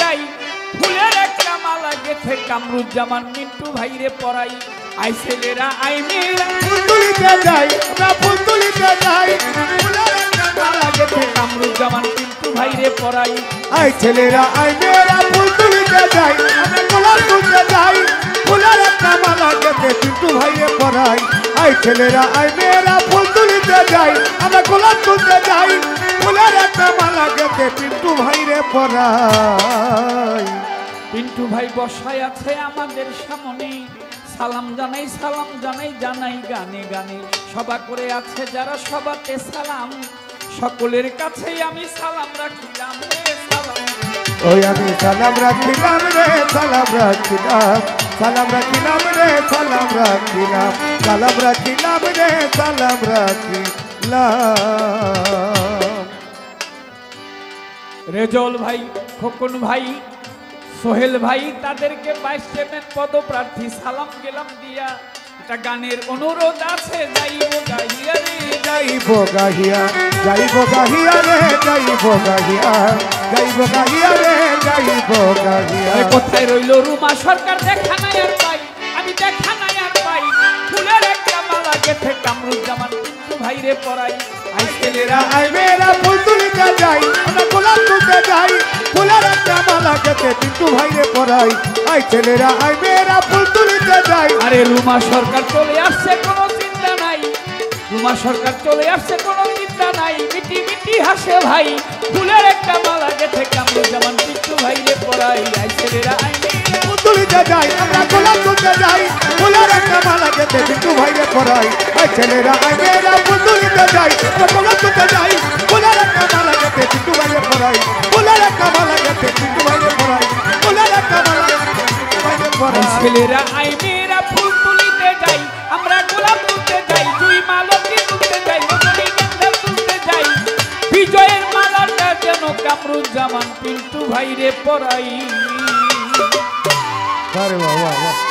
যাই ফুলের একটা মালা গেথে কামরুজ্জামান মিন্টু ভাইরে পরাই আই ছেলেরা আই মেয়েরা ফুল তুলিতে যাই আমরা ফুল তুলিতে যাই ফুলের একটা মালা গেথে কামরুজ্জামান মিন্টু ভাইরে পরাই আই ছেলেরা আই মেয়েরা ফুল তুলিতে যাই আমরা গোলাপ তুলতে যাই ফুলের একটা মালা গেথে পিন্টু ভাইরে পরাই আই ছেলেরা আই মেয়েরা ফুল তুলিতে যাই আমরা গোলাপ তুলতে যাই ফুলের একটা মালা গেথে পিন্টু ভাইরে পরাই পিন্টু ভাই বসায় আছে আমাদের সামনে সালাম জানাই জানাই গানে গানে সভা করে আছে যারা সবাতে সালাম সকলের কাছে আমি সালাম রাখিলাম রে সালাম ওই আমি সালাম রাখিলাম রে সালাম রাখিলাম সালাম রাখিলাম রে সালাম রাখিলাম সালাম রাখিলাম রে সালাম রাখিলাম রেজল ভাই খোকন ভাই সোহেল ভাই তাদেরকে 22 সেকেন্ড পদপ্রার্থী সালাম গেলাম দিয়া এটা গানের অনুরোধ আছে যাইব গাহিয়া রে যাইব গাহিয়া রে যাইব গাহিয়া রে যাইব গাহিয়া কোথায় রইল রুমা সরকার দেখা নাই আর পাই আমি দেখা নাই আর পাই ফুলের একটা মালা গেথে কামরুজ্জামান পিন্টু ভাইরে পরাই আই ছেলেরা আই মেয়েরা ফুল তুলিতে যাই আমরা গোলাপ তুলতে যাই ফুলের একটা মালা গেথে পিন্টু ভাইরে পরাই আই ছেলেরা আই মেয়েরা ফুল তুলিতে যাই আরে রুমা সরকার চলে আসছে কোনো চিন্তা নাই রুমা সরকার চলে আসছে কোনো চিন্তা নাই মিটি মিটি হাসে ভাই ফুলের একটা মালা গেথে কামরুজ্জামান পিন্টু ভাইরে পরাই আই ছেলেরা আই মেয়েরা ফুল তুলিতে যাই আমরা গোলাপ তুলতে যাই ফুলের একটা মালা গেথে পিন্টু ভাইরে পরাই আই ছেলেরা আই মেয়েরা ফুল তুলিতে যাই আমরা গোলাপ তুলতে যাই ফুলের একটা মালা গেথে পিন্টু ভাইরে পরাই ফুলের একটা মালা গেথে পিন্টু ভাইরে পরাই ফুলের একটা মালা গেথে পিন্টু ভাইরে পরাই ছেলেরা আই মেয়েরা ফুল তুলিতে যাই আমরা গোলাপ তুলতে যাই দুই মালতী তুলতে যাই রজনীগন্ধা তুলতে যাই বিজয়ের মালাটা যেন কামরুজ্জামান পিন্টু ভাইরে পরাই আরে বাবা